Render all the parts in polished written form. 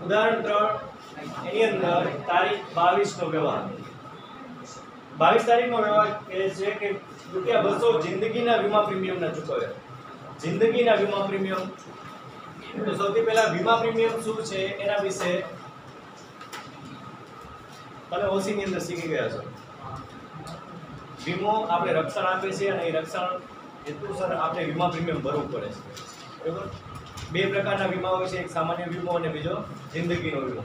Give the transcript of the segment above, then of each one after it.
ઉદાહરણ 3 એની અંદર તારીખ 22 નો વ્યવહાર 22 તારીખનો વ્યવહાર કહે છે કે ₹200 જિંદગીના વીમા પ્રીમિયમના ચૂકવ્યા. જિંદગીના વીમા પ્રીમિયમ, તો સૌથી પહેલા વીમા પ્રીમિયમ શું છે એના વિશે તમે ઓસીની અંદર શીખી ગયા છો. વીમો આપણે રક્ષણ આપે છે અને એ રક્ષણ હેતુસર આપણે વીમા પ્રીમિયમ ભરવું પડે છે. બરાબર? બે પ્રકારના વીમા હોય છે, એક સામાન્ય વીમો અને બીજો જિંદગીનો વીમો.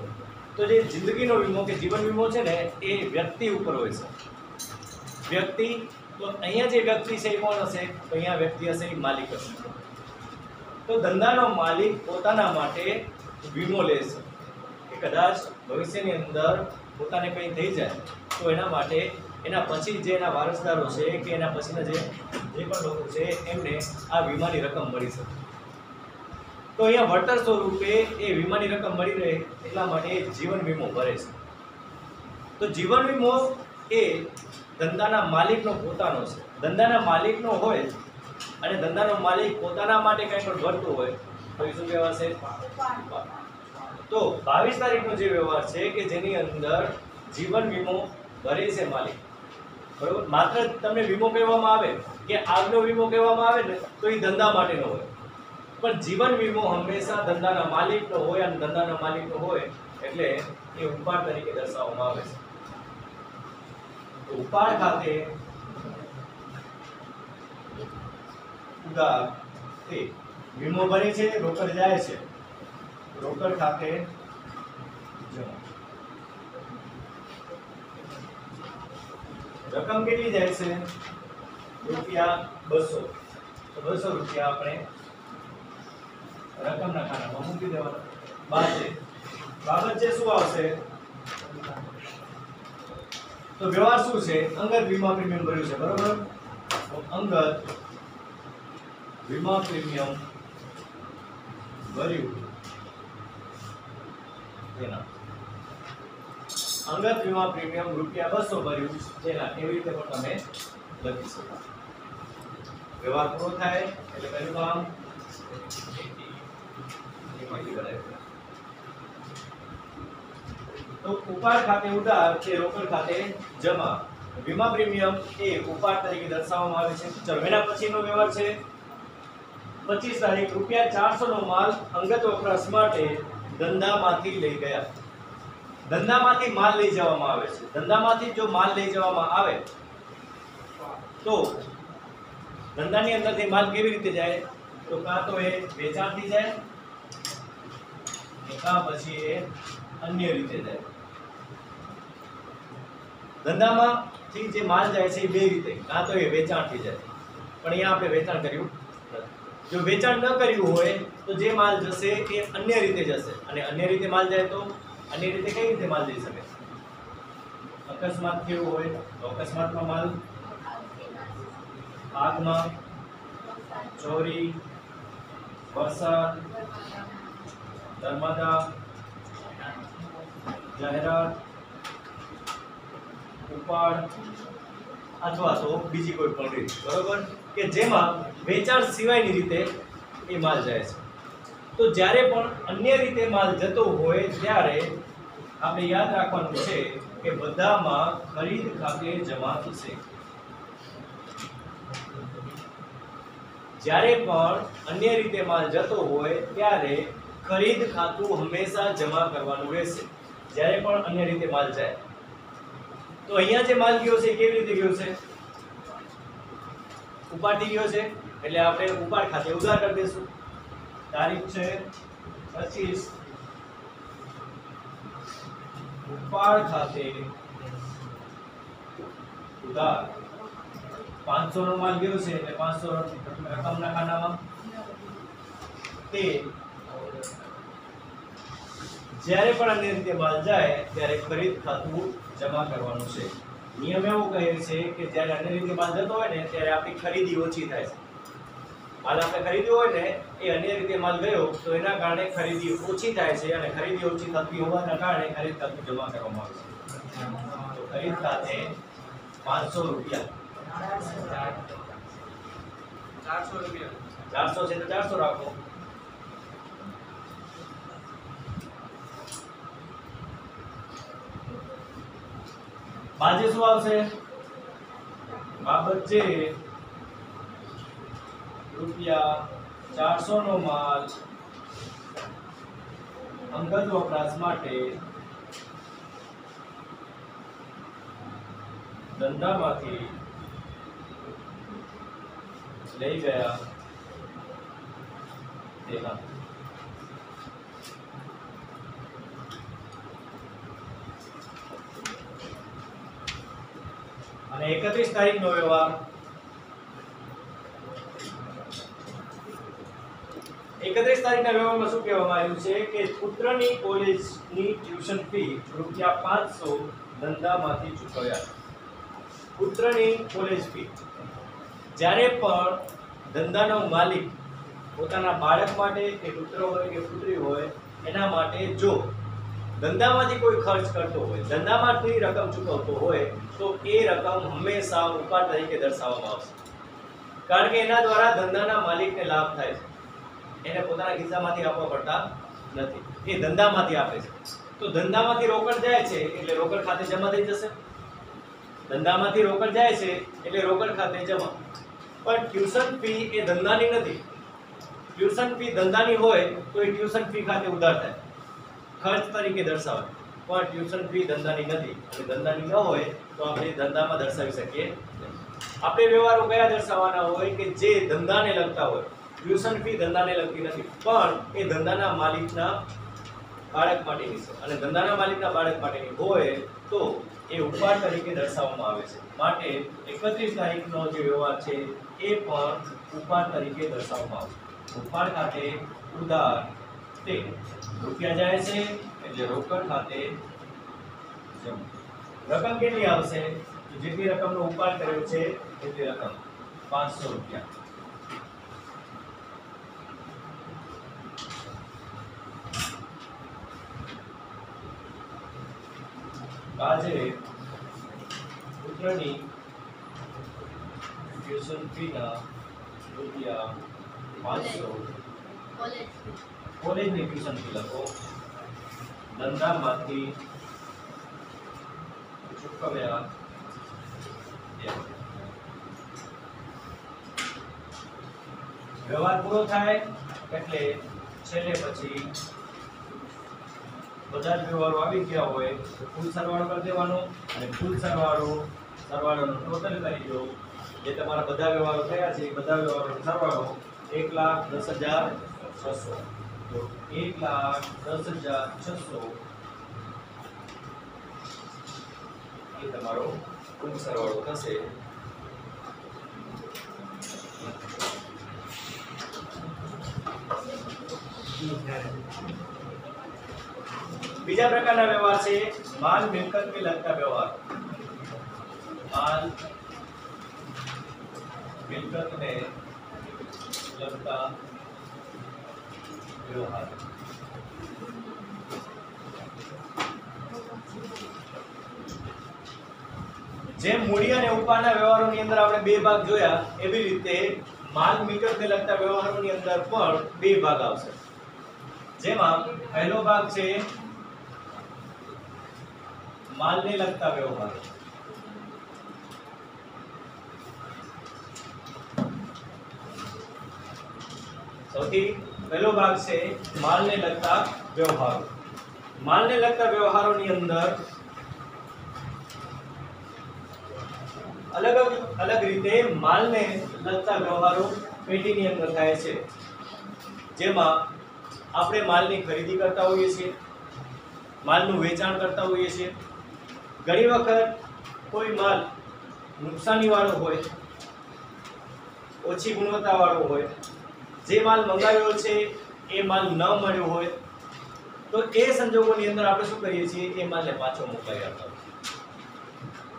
તો જે જિંદગીનો વીમો કે જીવન વીમો છે ને એ વ્યક્તિ ઉપર હોય છે. વ્યક્તિ, તો અહીંયા જે વ્યક્તિ છે એ કોણ હશે? તો અહીંયા વ્યક્તિ હશે એ માલિક હશે. તો ધંધાનો માલિક પોતાના માટે વીમો લે છે કે કદાચ ભવિષ્યની અંદર પોતાને કંઈ થઈ જાય તો એના માટે એના પછી જે એના વારસદારો છે કે એના પછીના જે પણ લોકો છે એમને આ વીમાની રકમ મળી શકે. તો અહીંયા વળતર સ્વરૂપે એ વીમાની રકમ મળી રહે એટલા માટે જીવન વીમો ભરે છે. તો જીવન વીમો એ ધંધાના માલિકનો પોતાનો છે. ધંધાના માલિકનો હોય અને ધંધાનો માલિક પોતાના માટે કંઈ પણ ભરતો હોય તો એ શું કહેવાશે? તો 22 તારીખનો જે વ્યવહાર છે કે જેની અંદર જીવન વીમો ભરે છે માલિક, બરોબર? માત્ર તમને વીમો કહેવામાં આવે કે આગનો વીમો કહેવામાં આવે ને તો એ ધંધા માટેનો હોય, પણ જીવન વીમો હંમેશા ધંધાના માલિકનો હોય અને ધંધાના માલિકનો હોય એટલે એ ઉપાડ તરીકે દર્શાવવામાં આવે છે. તો ઉપાડ ખાતે ઉધાર એ વીમો ભરે છે, રોકડ જાય છે, રોકડ ખાતે જમા. રકમ કેટલી જાય છે? ₹200. તો ₹200 આપણે રકમના ખાનામાં મૂકી દેવાના. બાબત છે શું આવશે? તો વ્યવહાર શું છે? અંગત વીમા પ્રીમિયમ ભર્યું છે, બરોબર? તો અંગત વીમા પ્રીમિયમ ભર્યું તેના અંગત વીમા પ્રીમિયમ ₹200 ભર્યું જેના એવી રીતે પણ તમે લખી શકો. વ્યવહાર પૂરો થાય એટલે પહેલું કામ તો ઉપાડ ખાતે ઉધાર કે રોકડ ખાતે જમા. વીમા પ્રીમિયમ એ ઉપાડ તરીકે દર્શાવવામાં આવે છે. ચલો એના પછીનો વ્યવહાર છે 25 તારીખ ₹400 નો માલ અંગત વપરાશ માટે ધંધામાંથી લઈ ગયા. ધંધામાંથી માલ લઈ જવામાં આવે છે. ધંધામાંથી જો માલ લઈ જવામાં આવે તો ધંધાની અંદરથી માલ કેવી રીતે જાય? તો કાં તો એ વેચાણથી જાય કાં પછી એ અન્ય રીતે જાય. ધંધામાંથી જે માલ જાય છે એ બે રીતે, કાં તો એ વેચાણથી જાય, પણ અહીંયા આપણે વેચાણ કર્યું નથી. જો વેચાણ ન કર્યું હોય તો જે માલ જશે એ અન્ય રીતે જશે, અને અન્ય રીતે માલ જાય તો અન્ય રીતે કઈ રીતે માલ જઈ શકે? અકસ્માત થયો હોય તો અકસ્માતમાં માલ, આગમાં, ચોરી, વરસાદ, નર્મદા, જાહેરાત, ઉપાડ અથવા તો બીજી કોઈ પણ રીત, બરોબર? કે જેમાં વેચાણ સિવાયની રીતે એ માલ જાય છે. તો જ્યારે પણ અન્ય રીતે માલ જતો હોય ત્યારે આપણે યાદ રાખવાનું છે કે બધામાં ખરીદ ખાતે જમા થશે. જ્યારે પણ અન્ય રીતે માલ જતો હોય ત્યારે ખરીદ ખાતું હંમેશા જમા કરવાનું રહેશે. જ્યારે પણ અન્ય રીતે માલ જાય તો અહીંયા જે માલ ગયો છે કેવી રીતે ગયો છે? ઉપાડથી ગયો છે એટલે આપણે ઉપાડ ખાતે ઉધાર કરી દઈશું. તારીખ છે 25, ઉપાડ ખાતે ઉધાર. 500 નો માલ ગયો છે એટલે 500 રકમના ખાનામાં. તે જ્યારે પણ અન્ય રીતે માલ જાય ત્યારે ખરીદ ખાતું જમા કરવાનું છે. નિયમ એવો કહે છે કે જ્યારે અન્ય રીતે માલ જતો હોય ને ત્યારે આપણી ખરીદી ઓછી થાય છે. માલ આપણે ખરીદ્યો હોય ને એ અન્ય રીતે માલ ગયો તો એના કારણે ખરીદી ઓછી થાય છે, અને ખરીદી ઓછી થતી હોવાના કારણે ખરીદ ખાતું જમા કરવામાં આવે છે. તો ખરીદ ખાતે ₹500 400 છે તો 400 રાખો. બાજે શું આવશે? બાબત જે રૂપિયા 400 નો માલ અંગત વપરાશ માટે ધંધામાંથી લઈ ગયા તેના. અને 31 તારીખનો વ્યવહાર 31 તારીખના વ્યવહારમાં શું કહેવામાં આવ્યું છે કે પુત્રની કોલેજની ટ્યુશન ફી રૂપિયા 500 ધંધામાંથી ચૂકવ્યા. પુત્રની કોલેજ ફી જ્યારે પણ ધંધાનો માલિક પોતાના બાળક માટે કે પુત્ર હોય કે પુત્રી હોય એના માટે જો ધંધામાંથી કોઈ ખર્ચ કરતો હોય, ધંધામાંથી રકમ ચૂકવતો હોય તો એ રકમ હંમેશા ઉપાડ તરીકે દર્શાવવામાં આવશે. કારણ કે એના દ્વારા ધંધાના માલિકને લાભ થાય છે. એને પોતાના ખિસ્સામાંથી આપવા પડતા નથી, એ ધંધામાંથી આપે છે. તો ધંધામાંથી રોકડ જાય છે એટલે રોકડ ખાતે જમા થઈ જશે. ધંધામાંથી રોકડ જાય છે એટલે રોકડ ખાતે જમા. પણ ટ્યુશન ફી એ ધંધાની નથી. ટ્યુશન ફી ધંધાની હોય તો એ ટ્યુશન ફી ખાતે ઉધાર થાય, ખર્ચ તરીકે દર્શાવાય. પણ ટ્યુશન ફી ધંધાની નથી અને ધંધાની ન હોય તો આપણે ધંધામાં દર્શાવી શકીએ. આપણે વ્યવહારો કયા દર્શાવવાના હોય કે જે ધંધાને લગતા હોય. ટ્યુશન ફી ધંધાને લગતી નથી પણ એ ધંધાના માલિકના બાળક માટેની છે અને ધંધાના માલિકના બાળક માટેની હોય તો એ ઉપાડ તરીકે દર્શાવવામાં આવે છે. માટે 31 તારીખનો જે વ્યવહાર છે એ પણ ઉપાડ તરીકે દર્શાવવામાં આવે છે. ઉપાડ ખાતે ઉધાર તે રૂપિયા જાય છે એટલે રોકડ ખાતે જમા. રકમ કેટલી આવશે? તો જેટલી રકમનો ઉપાડ કર્યો છે એટલી રકમ 500 રૂપિયા. આજે પુત્રની ટ્યુશન ફીના રૂપિયા 500 કોલેજની ટ્યુશન ફી લખો. ધંધામાંથી ચૂકવ્યા. વ્યવહાર પૂરો થાય એટલે છેલ્લે પછી બધા જ વ્યવહારો આવી ગયા હોય તો કુલ સરવાળો કરી દેવાનો અને કુલ સરવાળોનો ટોટલ કરી દો. જે તમારા બધા વ્યવહારો થયા છે એ બધા વ્યવહારોનો સરવાળો 1,10,600. તો 1,10,600 એ તમારો કુલ સરવાળો થશે. બીજા પ્રકારના વ્યવહાર છે માલ મિલકતને લગતા વ્યવહાર. માલ મિલકતને લગતા વ્યવહાર. જેમ મૂડી અને ઉપાડના વ્યવહારોની અંદર આપણે બે ભાગ જોયા એવી રીતે માલ મિલકતને લગતા વ્યવહારોની અંદર પણ બે ભાગ આવશે. જેમાં પહેલો ભાગ છે માલને લગતા વ્યવહારો. સૌથી પહેલો ભાગ છે માલને લગતા વ્યવહારો. માલને લગતા વ્યવહારોની અંદર અલગ અલગ રીતે માલને લગતા વ્યવહારો પેટીની અંદર થાય છે. જેમાં આપણે માલની ખરીદી કરતા હોઈએ છીએ, માલનું વેચાણ કરતા હોઈએ છીએ. ઘણી વખત કોઈ માલ નુકસાનીવાળો હોય, ઓછી ગુણવત્તાવાળો હોય, જે માલ મંગાવ્યો છે એ માલ ન મળ્યો હોય તો એ સંજોગોની અંદર આપણે શું કરીએ છીએ? એ માલને પાછો મોકલાવી આપતા હોય.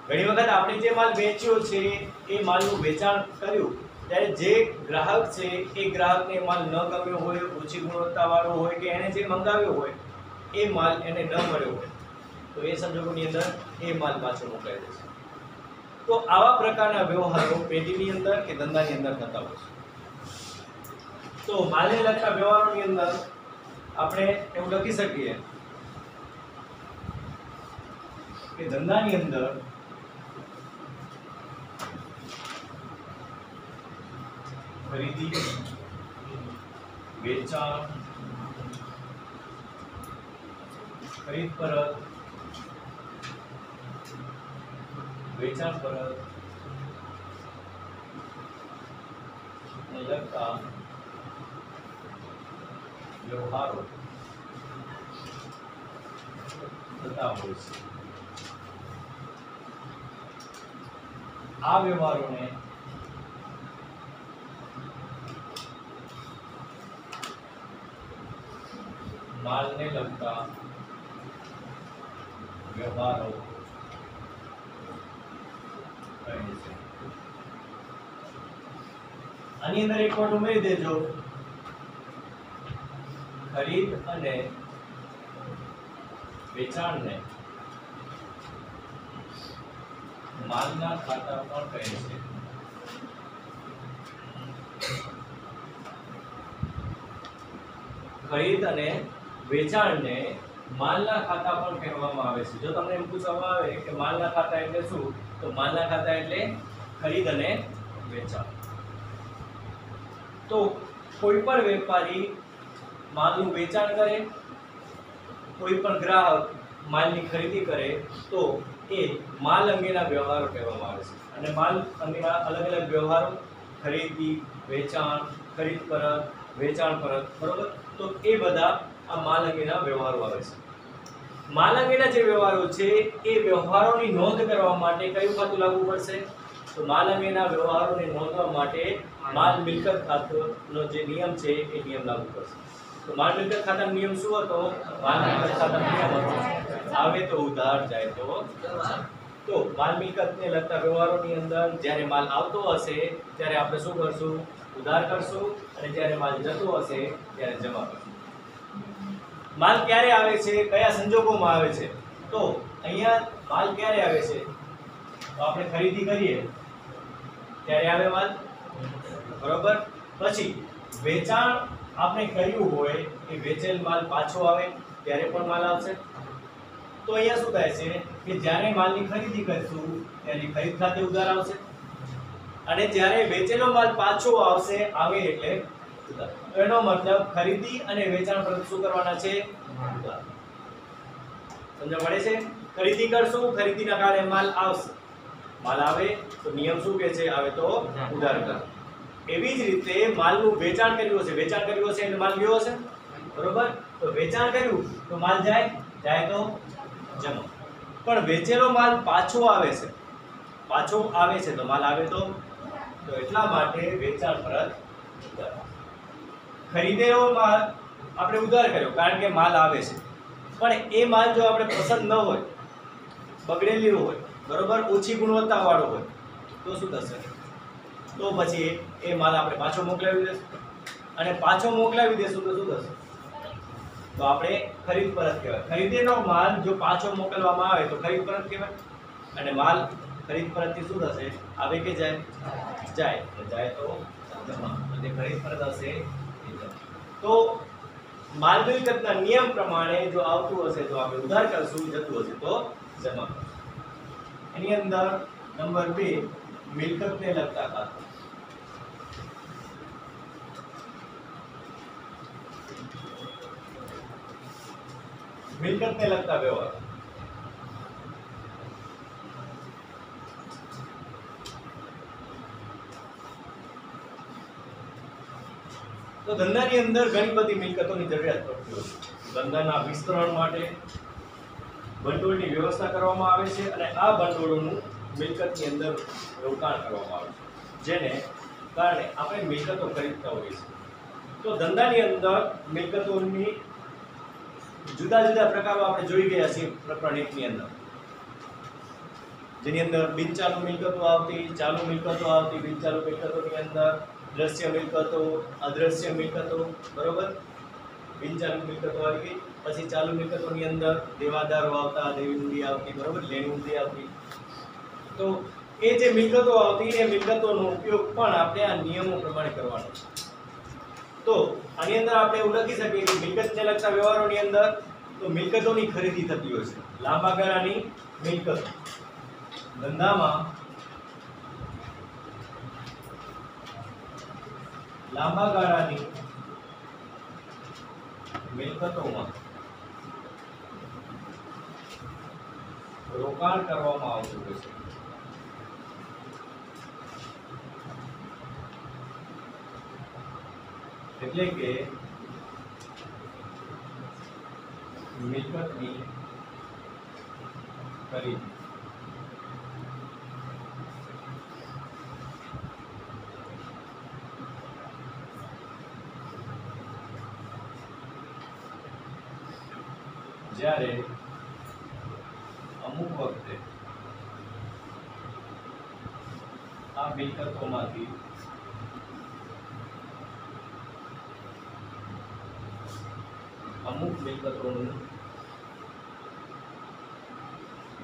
ઘણી વખત આપણે જે માલ વેચ્યો છે એ માલનું વેચાણ કર્યું ત્યારે જે ગ્રાહક છે એ ગ્રાહકને માલ ન ગમ્યો હોય, ઓછી ગુણવત્તાવાળો હોય કે એને જે મંગાવ્યો હોય એ માલ એને ન મળ્યો હોય તો એ સંજોગોની અંદર એ માલ પાછો મોકલાઈ દેશે. તો આવા પ્રકારના વ્યવહારો પેઢીની અંદર કે ધંધાની અંદર થતા હોય છે. તો માલને લગતા વ્યવહારોની અંદર આપણે એવું લખી શકીએ કે ધંધાની અંદર ખરીદી, વેચાણ, ખરીદ પરત, વેચાણ પરત ને લગતા વ્યવહારો થતા હોય છે. આ વ્યવહારોને માલને લગતા વ્યવહારો કહે છે. આની અંદર એક વોટ ઉમેરી દેજો, ખરીદ અને વેચાણને માલના ખાતા પણ કહે છે. ખરીદ અને વેચાણને માલના ખાતા પણ કહેવામાં આવે છે. જો તમને એમ પૂછવામાં આવે કે માલના ખાતા એટલે શું, તો માલના ખાતા એટલે ખરીદ અને વેચાણ. તો કોઈ પણ વેપારી માલનું વેચાણ કરે, કોઈ પણ ગ્રાહક માલની ખરીદી કરે તો એ માલ અંગેના વ્યવહારો કહેવામાં આવે છે. અને માલ અંગેના અલગ અલગ વ્યવહારો ખરીદી, વેચાણ, ખરીદ પરત, વેચાણ પરત, બરોબર. તો એ બધા આ માલ અંગેના વ્યવહારો આવે છે. માલ અંગેના જે વ્યવહારો છે એ વ્યવહારોની નોંધ કરવા માટે કયું ખાતું લાગુ પડશે, તો માલ અંગેના વ્યવહારોને નોંધવા માટે માલ મિલકત ખાતાનો જે નિયમ છે એ નિયમ લાગુ પડશે. તો માલ મિલકત ખાતાનો નિયમ શું હતો? માલ મિલકત ખાતાનો નિયમ હતો આવે તો ઉધાર, જાય તો માલ મિલકતને લગતા વ્યવહારોની અંદર જ્યારે માલ આવતો હશે ત્યારે આપણે શું કરશું? ઉધાર કરશું, અને જ્યારે માલ જતો હશે ત્યારે જમા કરશું. માલ ક્યારે આવે છે, કયા સંજોગોમાં આવે છે? તો અહીંયા માલ ક્યારે આવે છે? તો આપણે ખરીદી કરીએ ત્યારે આવે માલ, બરોબર. પછી વેચાણ આપણે કર્યું હોય એ વેચેલ માલ પાછો આવે ત્યારે પણ માલ આવશે. તો અહીંયા શું થાય છે કે જ્યારે માલની ખરીદી કરશું ત્યારે ખરીદ ખાતે ઉધાર આવશે, અને જ્યારે વેચેલો માલ પાછો આવે એટલે ઉધાર. તો એનો મતલબ ખરીદી અને વેચાણ પર શું કરવાના છે? ઉધાર. સમજ પડે છે? ખરીદી કરશું, ખરીદીના કારણે માલ આવશે, માલ આવે તો નિયમ શું કહે છે? આવે તો ઉધાર કર. એવી જ રીતે માલનું વેચાણ કર્યું હશે, વેચાણ કર્યું હશે એટલે માલ ગયો હશે, બરોબર. તો વેચાણ કર્યું તો માલ જાય, જાય તો જમા. પણ વેચેલો માલ પાછો આવે છે, પાછો આવે છે તો માલ આવે તો એટલા માટે વેચાણ પરત ઉધાર. ખરીદેલો માલ આપણે ઉધાર કર્યો કારણ કે માલ આવે છે, પણ એ માલ જો આપણે પસંદ ન હોય, બગડેલી હોય, બરોબર, ઓછી ગુણવત્તા વાળો હોય તો શું થશે? તો પછી એ માલ આપણે પાછો મોકલાવી દેશું, અને પાછો મોકલાવી દેશું તો શું થશે? તો આપણે ખરીદ પરત કહેવાય. ખરીદેલો માલ જો પાછો મોકલવામાં આવે તો ખરીદ પરત કહેવાય, અને માલ ખરીદ પરતથી શું થશે? આવે કે જાય? જાય. જાય તો જમા. અને ખરીદ પરત હશે એ જમા. તો માલ મિલકતના નિયમ પ્રમાણે જો આવતું હશે તો આપણે ઉધાર કરશું, જતું હશે તો જમા. એની અંદર નંબર 2 મિલકતને લગતા ખાતા. મિલકતને લગતા વ્યવહાર. તો ધંધાની અંદર ઘણી બધી મિલકતોની જરૂરિયાત પડતી હોય છે. ધંધાના વિસ્તરણ માટે ભંડોળની વ્યવસ્થા કરવામાં આવે છે, અને આ ભંડોળનું મિલકતની અંદર રોકાણ કરવામાં આવે છે, જેને કારણે આપણે મિલકતો ખરીદતા હોઈએ છીએ. તો ધંધાની અંદર મિલકતોની જુદા જુદા પ્રકારો આપણે જોઈ ગયા છીએ પ્રકરણ 1 ની અંદર, જેની અંદર બિનચાલુ મિલકતો આવતી, ચાલુ મિલકતો આવતી. બિનચાલુ મિલકતોની અંદર દ્રશ્ય મિલકતો, અદ્રશ્ય મિલકતો, બરોબર. બિનચાલુ મિલકતો આવી ગઈ. પછી ચાલુ મિલકતોની અંદર દેવાદારો આવતા, દેવી મૂડી આવતી, બરોબર, લેણી મૂડી આવતી. તો એ જે મિલકતો આવતી એ મિલકતોનો ઉપયોગ પણ આપણે આ નિયમો પ્રમાણે કરવાનો છે. તો આની અંદર આપણે એવું લખી શકીએ કે મિલકતને લગતા વ્યવહારોની અંદર તો મિલકતોની ખરીદી થતી હોય છે. લાંબા ગાળાની મિલકતો ધંધામાં લાંબા ગાળાની મિલકતોમાં રોકાણ કરવામાં આવતું હોય છે. એટલે કે મિલકતની ખરીદી. જ્યારે અમુક વખતે આ મિલકતોમાંથી અમુક મિલકતોનું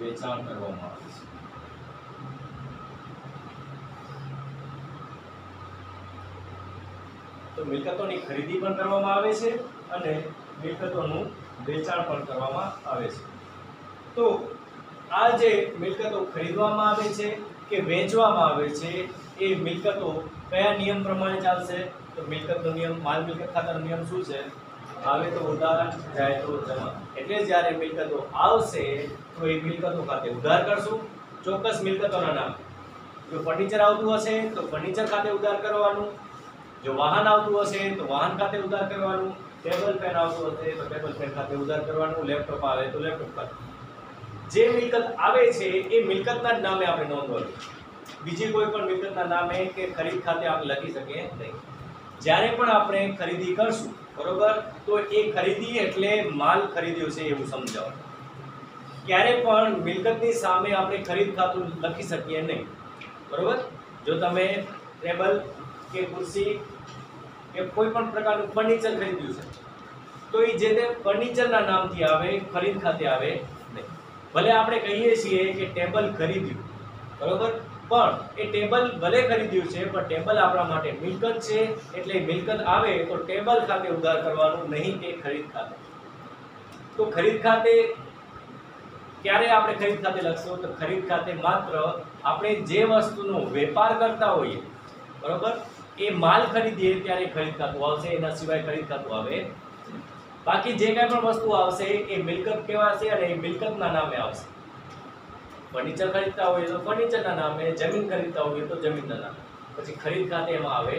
વેચાણ કરવામાં આવે છે. તો મિલકતોની ખરીદી પણ કરવામાં આવે છે અને મિલકતોનું વેચાણ પણ કરવામાં આવે છે. તો આ જે મિલકતો ખરીદવામાં આવે છે કે વેચવામાં આવે છે એ મિલકતો કયા નિયમ પ્રમાણે ચાલશે? તો મિલકતનો નિયમ, માલ મિલકત ખાતાનો નિયમ શું છે? આવે તો ઉધાર, જાય તો જમા. એટલે જ્યારે મિલકતો આવશે તો એ મિલકતો ખાતે ઉધાર કરશું. ચોક્કસ મિલકતોના નામ. જો ફર્નિચર આવતું હશે તો ફર્નિચર ખાતે ઉધાર કરવાનું. જો વાહન આવતું હશે તો વાહન ખાતે ઉધાર કરવાનું. ટેબલ પેન આવતું હશે તો ટેબલ પેન ખાતે ઉધાર કરવાનું. લેપટોપ આવે તો લેપટોપ ખાતે. જે મિલકત આવે છે એ મિલકતના જ નામે આપણે નોંધવાનું. બીજી કોઈ પણ મિલકતના નામે કે ખરીદ ખાતે આપણે લખી શકીએ નહીં. જ્યારે પણ આપણે ખરીદી કરશું, બરોબર, તો એ ખરીદી એટલે માલ ખરીદ્યો છે એવું સમજાવવાનું. ક્યારે પણ મિલકતની સામે આપણે ખરીદ ખાતું લખી શકીએ નહીં, બરોબર. જો તમે ટેબલ કે ખુરશી કે કોઈ પણ પ્રકારનું ફર્નિચર ખરીદ્યું છે તો એ જે તે ફર્નિચરના નામથી આવે, ખરીદ ખાતે આવે નહીં. ભલે આપણે કહીએ છીએ કે ટેબલ ખરીદ્યું, બરોબર, પણ એ ટેબલ ભલે ખરીદ્યું છે પણ ટેબલ આપણા માટે મિલકત છે. એટલે મિલકત આવે તો ટેબલ ખાતે ઉધાર કરવાનું, નહીં કે ખરીદ ખાતે. તો ખરીદ ખાતે ક્યારે આપણે ખરીદ ખાતે લખશું? તો ખરીદ ખાતે માત્ર આપણે જે વસ્તુનો વેપાર કરતા હોઈએ, બરોબર, એ માલ ખરીદીએ ત્યારે ખરીદ ખાતું આવશે. એના સિવાય ખરીદ ખાતું આવે. બાકી જે કાંઈ પણ વસ્તુ આવશે એ મિલકત કહેવાશે અને એ મિલકતના નામે આવશે. ફર્નિચર ખરીદતા હોઈએ તો ફર્નિચરના નામે, જમીન ખરીદતા હોઈએ તો જમીનના નામે. પછી ખરીદ ખાતે એમાં આવે.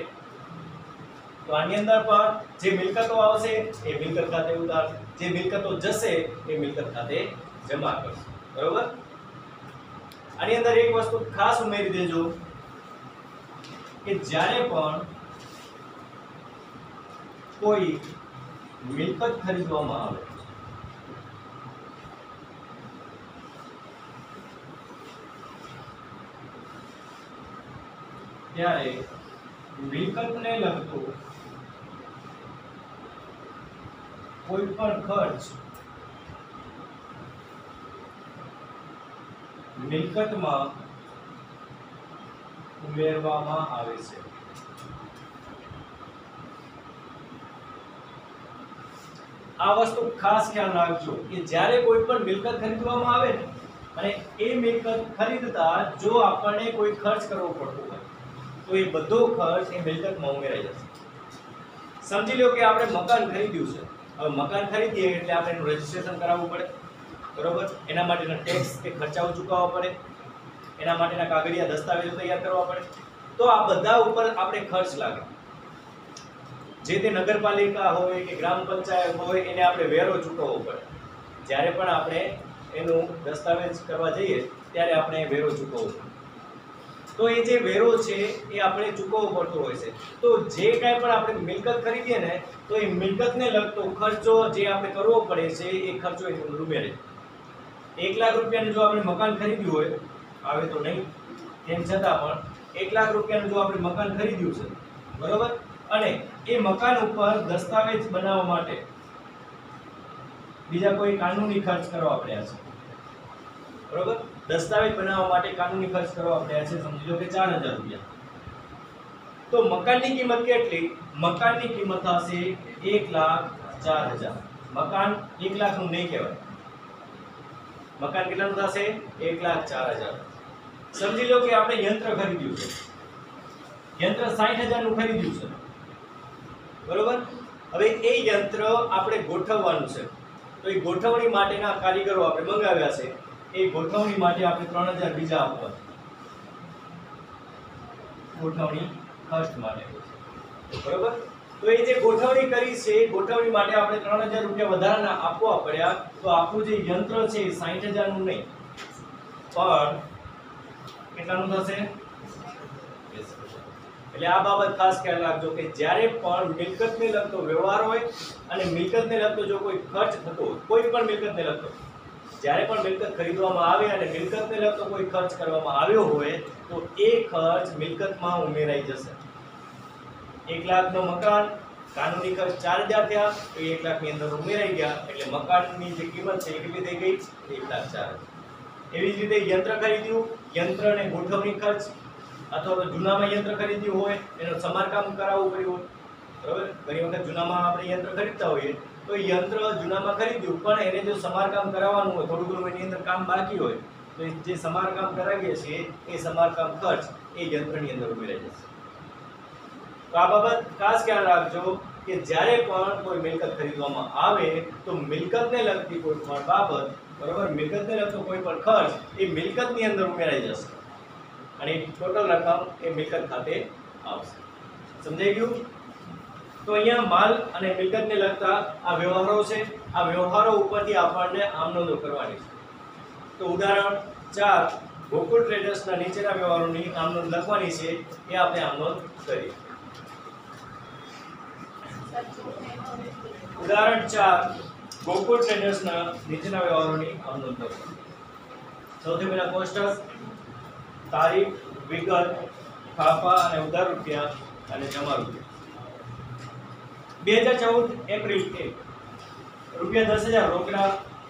તો આની અંદર પણ જે મિલકતો આવશે એ મિલકત ખાતે ઉધાર, જે મિલકતો જશે એ મિલકત ખાતે જમા કરશે, બરોબર. આની અંદર એક વસ્તુ ખાસ ઉમેરી દેજો કે જ્યારે પણ કોઈ મિલકત ખરીદવામાં આવે ત્યારે મિલકતને લગતો કોઈ પણ ખર્ચ મિલકતમાં ઉમેરવામાં આવે છે. આ વસ્તુ ખાસ ખ્યાલ રાખજો કે જ્યારે કોઈ પણ મિલકત ખરીદવામાં આવે ને અને એ મિલકત ખરીદતા જો આપણને કોઈ ખર્ચ કરવો પડતો હોય તો એ બધો ખર્ચ એ મિલકતમાં ઉમેરાઈ જશે. સમજી લો કે આપણે મકાન ખરીદ્યું છે. હવે મકાન ખરીદીએ એટલે આપણે એનું રજીસ્ટ્રેશન કરાવવું પડે, બરોબર. એના માટેના ટેક્સ કે ખર્ચાઓ ચૂકવવા પડે, એના માટેના કાગળિયા દસ્તાવેજો તૈયાર કરવા પડે. તો આ બધા ઉપર આપણે ખર્ચ લાગે. જે તે નગરપાલિકા હોય કે ગ્રામ પંચાયત હોય એને આપણે વેરો ચૂકવવો પડે. જ્યારે પણ આપણે એનું દસ્તાવેજ કરવા જઈએ ત્યારે આપણે વેરો ચૂકવવો પડે. તો એ જે વેરો છે એ આપણે ચૂકવવો પડતો હોય છે. તો જે કાંઈ પણ આપણે મિલકત ખરીદીએ ને તો એ મિલકતને લગતો ખર્ચો જે આપણે કરવો પડે છે એ ખર્ચો એની અંદર ઉમેરે. 1 લાખ રૂપિયાનું જો આપણે મકાન ખરીદ્યું હોય, આવે તો નહીં, તેમ છતાં પણ 1 લાખ રૂપિયાનું જો આપણે મકાન ખરીદ્યું છે, બરોબર, અને એ મકાન ઉપર દસ્તાવેજ બનાવવા માટે બીજા કોઈ કાનૂની ખર્ચ કરવા પડ્યા છે, બરોબર. દસ્તાવેજ બનાવવા માટે કાનૂની ખર્ચ કરવા પડ્યા છે, સમજી લો કે 4000 રૂપિયા. તો મકાનની કિંમત કેટલી? મકાનની કિંમત થશે 1,04,000. મકાન 1 લાખનું નહીં કહેવાય. મકાન કેટલાનું થશે? 1,04,000. સમજી લો કે આપણે યંત્ર ખરીદ્યું છે. યંત્ર 60,000 નું ખરીદ્યું છે. બરોબર. હવે એ યંત્ર આપણે ગોઠવવાનું છે, તો એ ગોઠવણી માટેના કારીગરો આપણે મંગાવ્યા છે. એ ગોઠવણી માટે આપણે 3000 બીજા આપવા, ગોઠવણી ખર્ચ માટે, બરોબર. તો એ જે ગોઠવણી કરી છે, ગોઠવણી માટે આપણે 3000 રૂપિયા વધારાના આપવા પડ્યા. તો આપણું જે યંત્ર છે એ 60000 નું નહીં પણ કેટલાનું થશે? એટલે આ બાબત ખાસ ખ્યાલ રાખજો કે જ્યારે પણ મિલકતને લગતો વ્યવહાર હોય અને મિલકતને લગતો જો કોઈ ખર્ચ થતો હોય, કોઈ પણ મિલકતને લગતો, જ્યારે પણ મિલકત ખરીદવામાં આવે અને મિલકતને લગતો કોઈ ખર્ચ કરવામાં આવ્યો હોય તો એ ખર્ચ મિલકતમાં ઉમેરાઈ જશે. 1 લાખનો મકાન, કાનૂની ખર્ચ 4000 થયા તો 1 લાખની અંદર ઉમેરાઈ ગયા, એટલે મકાનની જે કિંમત છે એ કેટલી થઈ ગઈ? 1,04,000. એવી જ રીતે યંત્ર ખરીદ્યું, યંત્ર અને ગોઠવણી ખર્ચ, અથવા તો જૂનામાં યંત્ર ખરીદ્યું હોય એનું સમારકામ કરાવવું પડ્યું હોય, બરાબર. ઘણી વખત જૂનામાં આપણે યંત્ર ખરીદતા હોઈએ તો યંત્ર જૂનામાં ખરીદ્યું પણ એને જો સમારકામ કરાવવાનું હોય, થોડું ઘણું એની અંદર કામ બાકી હોય તો જે સમારકામ કરાવીએ છીએ એ સમારકામ ખર્ચ એ યંત્રની અંદર ઉમેરાઈ જશે. તો આ બાબત ખાસ ખ્યાલ રાખજો કે જ્યારે પણ કોઈ મિલકત ખરીદવામાં આવે તો મિલકતને લગતી કોઈ પણ બાબત, બરાબર, મિલકતને લગતો કોઈ પણ ખર્ચ એ મિલકતની અંદર ઉમેરાઈ જશે અને ટોટલ રકમ એ મિલકત ખાતે આવશે. સમજાઈ ગયું? તો અહીંયા માલ અને મિલકતને લગતા આ વ્યવહારો છે. આ વ્યવહારો ઉપરથી આપણને આમનોંધો કરવાની છે. તો ઉદાહરણ 4 ગોકુળ ટ્રેડર્સના નીચેના વ્યવહારોની આમનોંધ લખવાની છે, એ આપણે આમનોંધ કરીએ. ઉદાહરણ 4 ગોકુળ ટ્રેડર્સના નીચેના વ્યવહારોની આમનોંધ લખો. સૌથી પહેલા કોષ્ટક, તારીખ, વિગત, છાપા અને ઉધાર રૂપિયા અને જમા રૂપિયા. 2014 એપ્રિલ 1 રૂપિયા 10,000 રોકડા,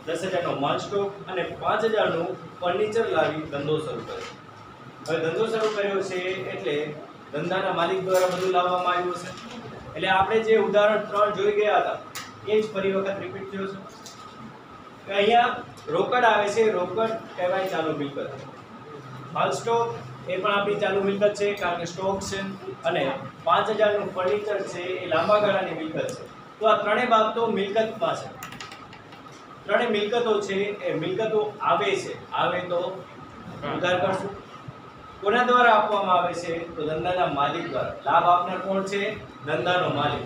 10,000 નો માલ સ્ટોક અને 5,000 નું ફર્નિચર લાવી ધંધો શરૂ કર્યો. હવે ધંધો શરૂ કર્યો છે એટલે ધંધાના માલિક દ્વારા બધું લાવવામાં આવ્યું છે. એટલે આપણે જે ઉદાહરણ 3 જોઈ ગયા હતા એ જ ફરી વખત રિપીટ થયો છે. કે અહીંયા રોકડ આવે છે, રોકડ કહેવાય ચાલુ મિલકત. માલ સ્ટોક એ પણ આપણી ચાલુ મિલકત છે કારણ કે સ્ટોક છે, અને 5,000 નું ફર્નિચર છે એ લાંબા ગાળાની મિલકત છે. તો આ ત્રણેય બાબતો મિલકતમાં છે. ત્રણેય મિલકતો છે એ મિલકતો આવે છે, આવે તો ઉધાર કરશું. કોના દ્વારા આપવામાં આવે છે? તો ધંધાના માલિક દ્વારા. લાભ આપનાર કોણ છે? ધંધાનો માલિક.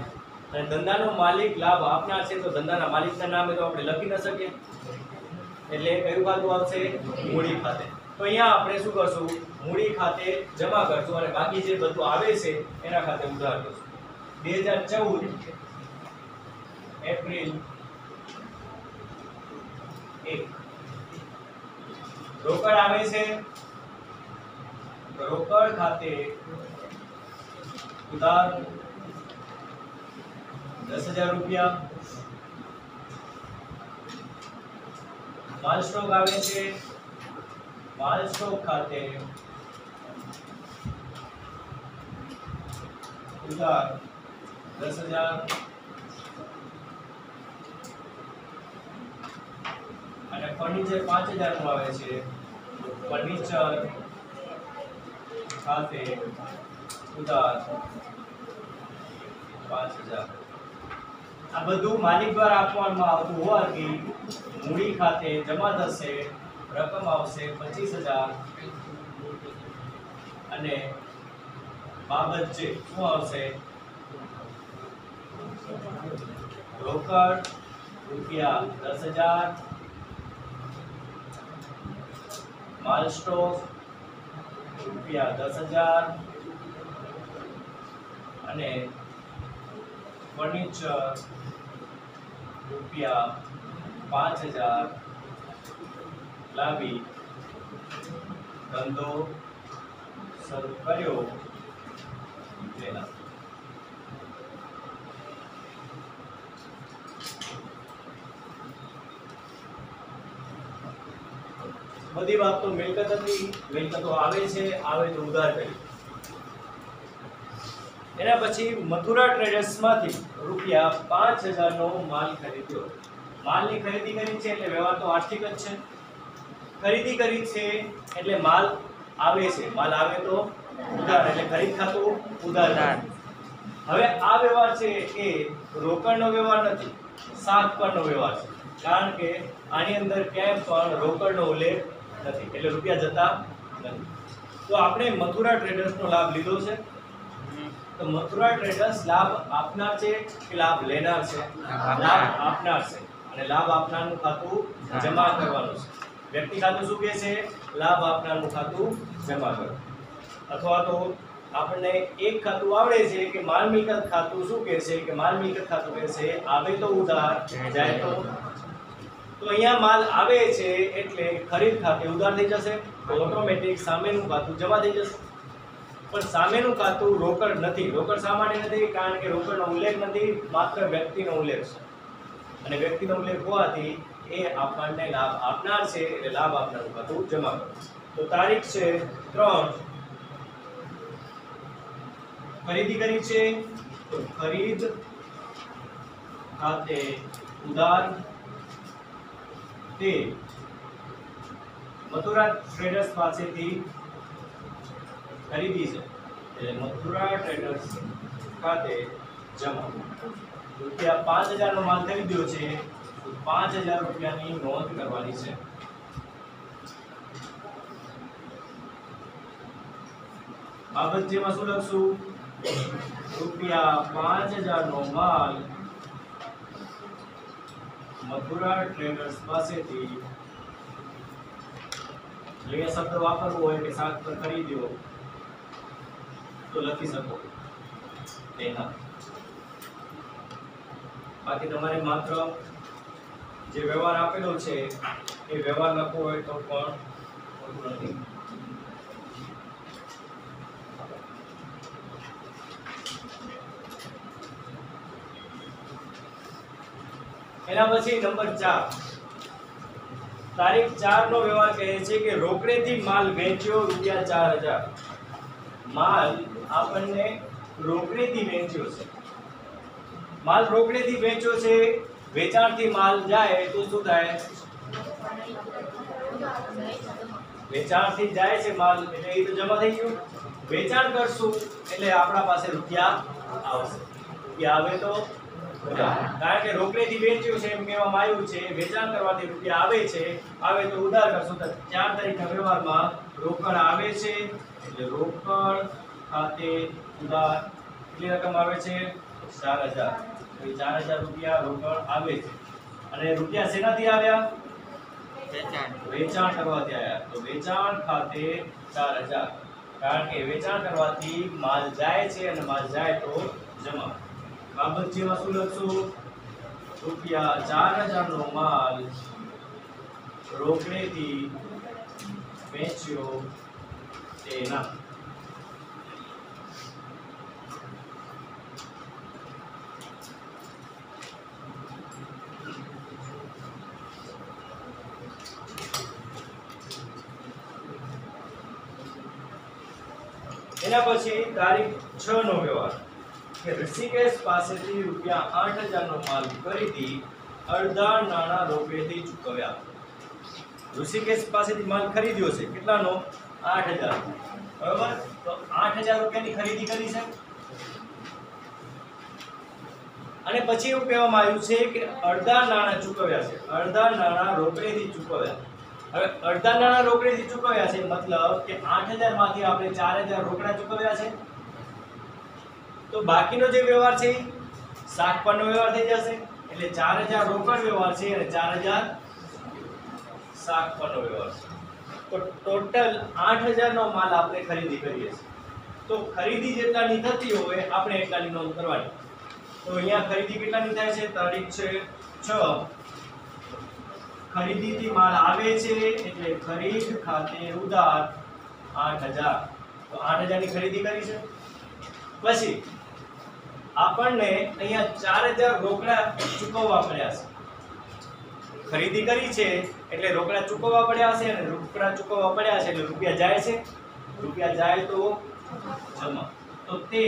અને ધંધાનો માલિક લાભ આપનાર છે તો ધંધાના માલિકના નામે તો આપણે લખી ન શકીએ, એટલે કયું ખાતું આવશે? મૂડી ખાતે. તો અહીંયા આપણે શું કરશું? મૂડી ખાતે જમા કરશું અને બાકી જે બધું આવે છે એના ખાતે ઉધાર કરશું. 2014 એપ્રિલ 1 રોકડ આવે છે, રોકડ ખાતે ઉધાર 10,000 રૂપિયા. માલ સ્ટોક આવે છે, માલ સ્ટોક ખાતે ઉધાર 10,000 અને ફર્નિચર 5,000 નું આવે છે. ફર્નિચર ખાતે ઉધાર 5,000. આ બધું માલિક દ્વારા આપવામાં આવતું હોવાથી મૂડી ખાતે જમા થશે, રકમ આવશે 25,000 અને બાબત છે શું આવશે? રોકડ રૂપિયા 10,000, માલ સ્ટોક રૂપિયા 10,000 અને ફર્નિચર રૂપિયા 5,000 લાવી ધંધો શરૂ કર્યો. તેના બધી બાબતો મિલકત હતી, મિલકતો આવે છે, આવે તો ઉધાર કરી. એના પછી મથુરા ટ્રેડર્સમાંથી રૂપિયા 5,000 નો માલ ખરીદ્યો. માલની ખરીદી કરી છે એટલે વ્યવહાર તો આર્થિક જ છે. ખરીદી કરી છે એટલે માલ આવે છે, માલ આવે તો ઉધાર, એટલે ખરીદ ખાતું ઉધાર. હવે આ વ્યવહાર છે એ રોકડનો વ્યવહાર નથી, શાક પરનો વ્યવહાર છે, કારણ કે આની અંદર ક્યાંય પણ રોકડનો ઉલ્લેખ નથી, એટલે રૂપિયા જતા નથી. તો આપણે મથુરા ટ્રેડર્સનો લાભ લીધો છે. તો મથુરા ટ્રેડર્સ લાભ આપનાર છે કે લાભ લેનાર છે? લાભ આપનાર છે. અને લાભ આપનારનું ખાતું જમા કરવાનું છે. વ્યક્તિ ખાતું શું કહે છે? લાભ આપનારનું ખાતું જમા કરો. અથવા તો આપણને એક ખાતું આવડે છે કે માલ મિલકત ખાતું શું કહે છે? કે માલ મિલકત ખાતું કહે છે આવે તો ઉધાર, જાય તો. તો અહીંયા માલ આવે છે એટલે ખરીદ ખાતે ઉધાર થઈ જશે, તો ઓટોમેટિક સામેનું ખાતું જમા થઈ જશે. પણ સામેનું ખાતું રોકડ નથી. રોકડ શા માટે નથી? કારણ કે રોકડનો ઉલ્લેખ નથી, માત્ર વ્યક્તિનો ઉલ્લેખ છે. અને વ્યક્તિનો ઉલ્લેખ હોવાથી એ આપણને લાભ આપનાર છે, એટલે લાભ આપનારનું ખાતું જમા કરો. તો તારીખ છે 3, ખરીદી કરી છે તો ખરીદ ખાતે ઉધાર તે મથુરા ટ્રેડર્સ પાસેથી ખરીદી છે, એટલે મથુરા ટ્રેડર્સ ખાતે જમા. રૂપિયા 5000 નો માલ ખરીદ્યો છે તો 5000 રૂપિયાની નોંધ કરવાની છે. બાબત જેમાં શું લખશું? રૂપિયા 5000 નો માલ મથુરા ટ્રેડર્સ પાસેથી, જો એ શબ્દ વાપરવો હોય કે શાક પર ખરીદ્યો તો લખી શકો તેના. બાકી તમારે માત્ર જે વ્યવહાર આપેલો છે એ વ્યવહાર લખવો હોય તો પણ હોતું નથી. એના પછી નંબર 4, તારીખ 4 નો વ્યવહાર કહે છે કે રોકડેથી માલ વેચ્યો રૂપિયા 4000. માલ આપણને રોકડેથી વેચ્યો છે. માલ રોકડેથી વેચ્યો છે, વેચાણથી માલ જાય તો શું થાય? વેચાણથી જાય છે માલ એટલે એ તો જમા થઈ ગયું. વેચાણ કરશું એટલે આપણા પાસે રૂપિયા આવશે. રૂપિયા આવે તો ઉધાર, કારણ કે રોકડેથી વેચ્યું છે એમ કહેવામાં આવ્યું છે. વેચાણ કરવાથી રૂપિયા આવે છે, આવે તો ઉધાર કરશું. તો 4 તારીખના વ્યવહારમાં રોકડ આવે છે એટલે રોકડ ખાતે ઉધાર. કેટલી રકમ આવે છે? 4000. 4000 રૂપિયા રોકડ આવે છે. અને રૂપિયા શેનાથી આવ્યા? વેચાણ કરવાથી આવ્યા. તો વેચાણ ખાતે 4000, કારણ કે વેચાણ કરવાથી માલ જાય છે અને માલ જાય તો જમા. બાબત જેમાં શું લખશું? રૂપિયા 4000 નો માલ રોકડેથી વેચ્યો તેના. એના પછી તારીખ 6 નો વ્યવહાર કે ઋષિકેશ પાસેથી રૂપિયા 8000 નો માલ ખરીદી અડધા નાણાં રોકડેથી ચૂકવ્યા. ઋષિકેશ પાસેથી માલ ખરીદ્યો છે, કેટલાનો? 8000. બરાબર. તો 8000 રૂપિયાની ખરીદી કરી છે અને પછી એવું કહેવામાં આવ્યું છે કે અડધા નાણાં ચૂકવ્યા છે. અડધા નાણાં રોકડેથી ચૂકવ્યા. હવે અડધા નાણાં રોકડેથી ચૂકવ્યા છે મતલબ કે 8000 માંથી આપણે 4000 રોકડા ચૂકવ્યા છે. તો બાકીનો જે વ્યવહાર છે શાક પરનો વ્યવહાર થઈ જશે. એટલે 4000 રોકડ વ્યવહાર છે અને 4000 શાક પરનો વ્યવહાર છે. તો ટોટલ 8000 નો માલ આપણે ખરીદી કરીએ છીએ. તો ખરીદી જેટલાની થતી હોય આપણે એટલાની નોંધ કરવાની. તો અહીંયા ખરીદી કેટલાની થાય છે? તારીખ છે 6. ખરીદીથી માલ આવે છે એટલે ખરીદ ખાતે ઉધાર 8000. તો 8000 ની ખરીદી કરી છે. પછી આપણને અહીંયા 4000 રોકડા ચૂકવવા પડ્યા છે. ખરીદી કરી છે એટલે રોકડા ચૂકવવા પડ્યા છે અને રોકડા ચૂકવવા પડ્યા છે એટલે રૂપિયા જાય છે. રૂપિયા જાય તો જમા. તો તે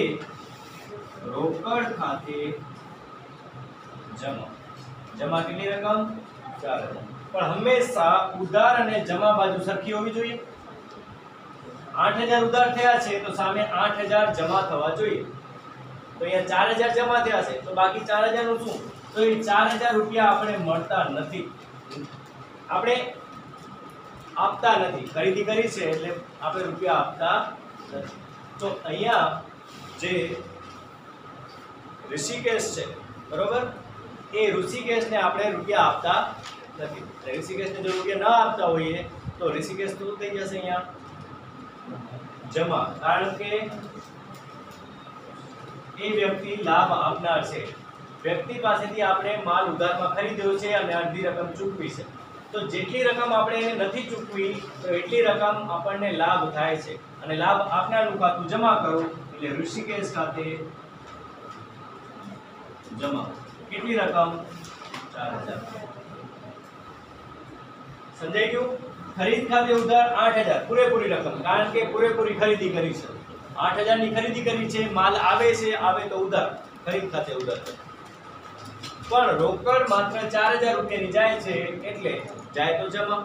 રોકડ ખાતે જમા. જમા કેટલી રકમ? 4000. પણ હંમેશા ઉધાર અને જમા બાજુ સરખી હોવી જોઈએ. 8000 ઉધાર થયા છે તો સામે 8000 જમા થવા જોઈએ. તો અહીંયા 4000 જમા થયા છે, તો બાકી 4000 નું શું? તો એ 4000 રૂપિયા આપણે મળતા નથી, આપણે આપતા નથી, ખરીદી કરી છે એટલે આપણે રૂપિયા આપતા નથી. તો અહીંયા જે ઋષિકેશ છે બરોબર, એ ઋષિકેશને આપણે રૂપિયા આપતા નથી. ઋષિકેશને જો રૂપિયા ન આપતા હોઈએ તો ઋષિકેશ શું થઈ જશે? અહીંયા જમા, કારણ કે એ વ્યક્તિ લાભ આપનાર છે. વ્યક્તિ પાસેથી આપણે માલ ઉધારમાં ખરીદ્યો છે અને અડધી રકમ ચૂકવી છે, તો જેટલી રકમ આપણે એને નથી ચૂકવી તો એટલી રકમ આપણને લાભ થાય છે, અને લાભ આપનારનું ખાતું જમા કરો એટલે ઋષિકેશ ખાતે જમા. કેટલી રકમ? 4000. સમજાઈ ગયું? ખરીદ ખાતે ઉધાર 8000 પૂરેપૂરી રકમ, કારણ કે પૂરેપૂરી ખરીદી કરી છે. 8000 ની ખરીદી કરી છે, માલ આવે છે, આવે તો ઉધાર, ખરીદ ખાતે ઉધાર. પણ રોકડ માત્ર 4000 રૂપિયાની જાય છે એટલે જાય તો જમા,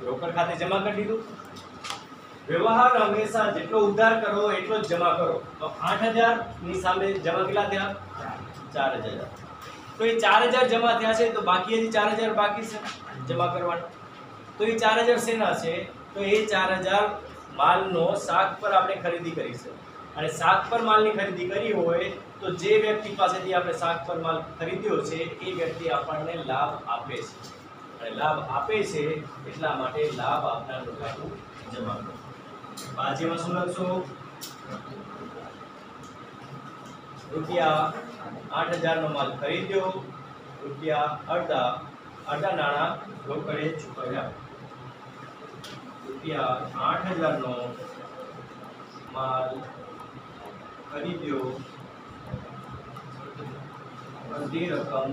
રોકડ ખાતે જમા કરી દીધું. વ્યવહાર હંમેશા જેટલો ઉધાર કરો એટલો જ જમા કરો, તો 8000 ની સામે જમા કેટલા થયા? 4000. તો એ 4000 જમા થયા છે, તો બાકી હજી 4000 બાકી છે જમા કરવાના. તો એ 4000 શેના છે? તો એ 4000 માલનો શાક પર આપણે ખરીદી કરી છે, અને શાક પર માલની ખરીદી કરી હોય તો જે વ્યક્તિ પાસેથી આપણે શાક પર માલ ખરીદ્યો છે એ વ્યક્તિ આપણને લાભ આપે છે, અને લાભ આપે છે એટલા માટે લાભ આપનારનું ખાતું જમા કરો. બાજીમાં શું લખશો? રૂપિયા 8000 નો માલ ખરીદ્યો, રૂપિયા અડધા નાણાં રોકડે ચૂકવ્યા. રૂપિયા 8000 નો માલ ખરીદ્યો, અડધી રકમ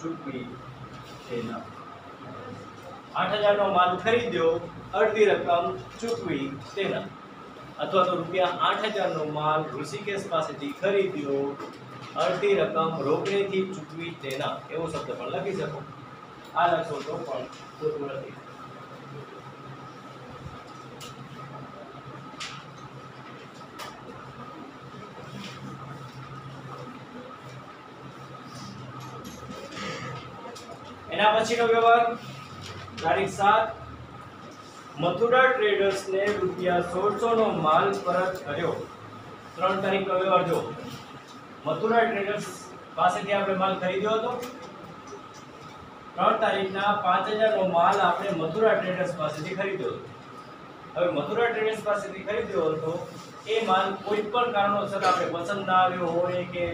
ચૂકવી તેના. 8000 નો માલ ખરીદ્યો, અડધી રકમ ચૂકવી તેના. અથવા તો રૂપિયા 8000 નો માલ ઋષિકેશ પાસેથી ખરીદ્યો, અડધી રકમ રોકડેથી ચૂકવી તેના. એવો શબ્દ પણ લખી શકો. આ લખશો તો પણ ખોટું નથી. એના પછીનો વ્યવહાર તારીખ 7, મથુરા ટ્રેડર્સને રૂપિયા 1600 નો માલ પરત કર્યો. 3 તારીખનો વ્યવહાર જો, મથુરા ટ્રેડર્સ પાસેથી આપણે માલ ખરીદ્યો હતો, 3 તારીખના 5000 નો માલ આપણે મથુરા ટ્રેડર્સ પાસેથી ખરીદ્યો હતો. હવે મથુરા ટ્રેડર્સ પાસેથી ખરીદ્યો હતો એ માલ કોઈ પણ કારણોસર આપણે પસંદ ના આવ્યો હોય, કે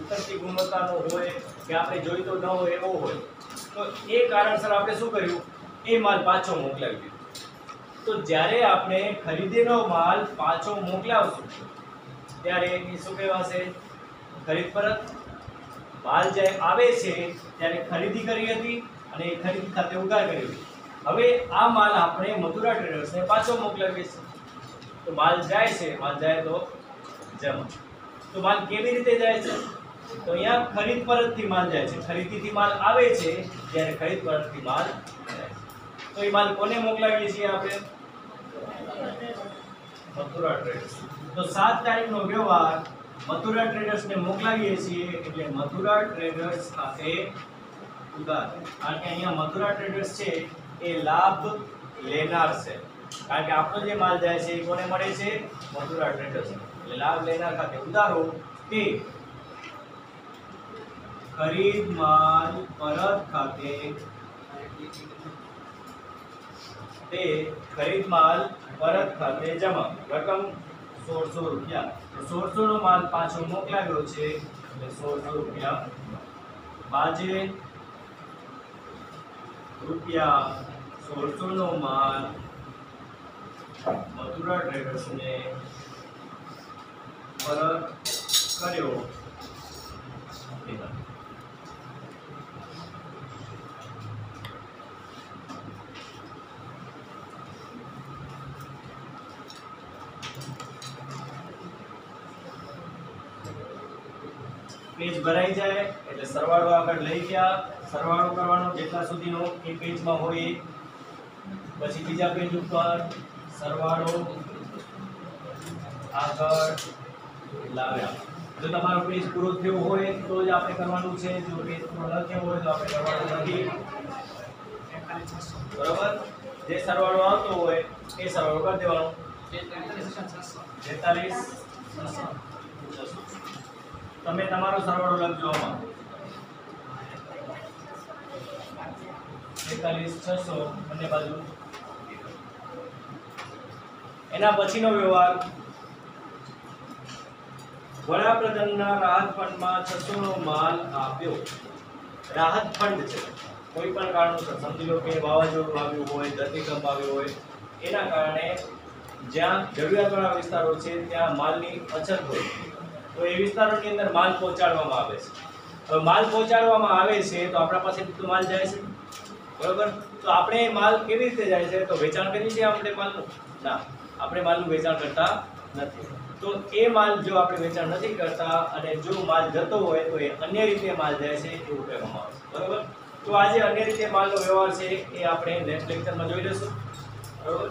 ઉતરતી ગુણવત્તાનો હોય, કે આપણે જોઈતો ન હોય એવો હોય, તો એ કારણસર આપણે શું કર્યું? એ માલ પાછો મોકલાવી દીધો. તો જ્યારે આપણે ખરીદેલો માલ પાછો મોકલાવશું ત્યારે એ શું કહેવાશે? ખરીદ પરત. માલ જ્યારે આવે છે ત્યારે ખરીદી કરી હતી અને એ ખરીદી ખાતે ઉધાર કરી હતી. હવે આ માલ આપણે મથુરા ટ્રેડર્સને પાછો મોકલાવીએ છીએ, તો માલ જાય છે, માલ જાય તો જમા. તો માલ કેવી રીતે જાય છે? તો અહીંયા ખરીદ પરતથી માલ જાય છે, ખરીદીથી માલ આવે છે ત્યારે ખરીદ પરતથી માલ જાય છે. તો એ માલ કોને મોકલાવીએ છીએ આપણે? મથુરા ટ્રેડર્સ. તો 7 તારીખનો વ્યવહાર મથુરા ટ્રેડર્સને મોકલાવીએ છીએ એટલે મથુરા ટ્રેડર્સ ખાતે ઉધાર. કારણ કે અહીંયા મથુરા ટ્રેડર્સ છે એ લાભ લેનાર છે, કારણ કે આપણો જે માલ જાય છે એ કોને મળે છે? મથુરા ટ્રેડર્સ. એટલે લાભ લેનાર ખાતે ઉધારો તે ખરીદ માલ પરત ખાતે, તે ખરીદ માલ પરત ખાતે જમા. રકમ 1600 રૂપિયા. તો 1600 નો માલ પાછો મોકલાવ્યો છે એટલે 1600 રૂપિયા. બાજે રૂપિયા 1600 નો માલ મથુરા ટ્રેડર્સને પરત કર્યો. પેજ ભરાઈ જાય એટલે સરવાળો આગળ લઈ ગયા, સરવાળો કરવાનો જેટલા સુધીનો એ પેજમાં હોય. પછી બીજા પેજ ઉપર સરવાળો આગળ લાવ્યા. જો તમારો પેજ પૂરો થયો હોય તો જ આપણે કરવાનું છે, જો પેજ પૂરો ન થયો હોય તો આપણે કરવાનું નથી. બરોબર, જે સરવાળો આવતો હોય એ સરવાળો કરી દેવાનો. 43 તમે તમારો સરવાળો લખજો આમાં. 43,600 બંને બાજુ. એના પછીનો વ્યવહાર, વડાપ્રધાનના રાહત ફંડમાં 600 નો માલ આપ્યો. રાહત ફંડ છે, કોઈ પણ કારણોસર સમજી લો કે વાવાઝોડું આવ્યું હોય, ધરતીકંપ આવ્યો હોય, એના કારણે જ્યાં જરૂરિયાતવાળા વિસ્તારો છે ત્યાં માલની અછત હોય તો એ વિસ્તારોની અંદર માલ પહોંચાડવામાં આવે છે. હવે માલ પહોંચાડવામાં આવે છે તો આપણા પાસેથી તો માલ જાય છે, બરોબર? તો આપણે માલ કેવી રીતે જાય છે? તો વેચાણ કરીએ છીએ આપણે માલનું? ના, આપણે માલનું વેચાણ કરતા નથી. તો એ માલ જો આપણે વેચાણ નથી કરતા અને જો માલ જતો હોય તો એ અન્ય રીતે માલ જાય છે એવું કહેવામાં આવે છે, બરોબર? તો આજે અન્ય રીતે માલનો વ્યવહાર છે એ આપણે નેક્સ્ટ લેક્ચરમાં જોઈ લઈશું, બરોબર?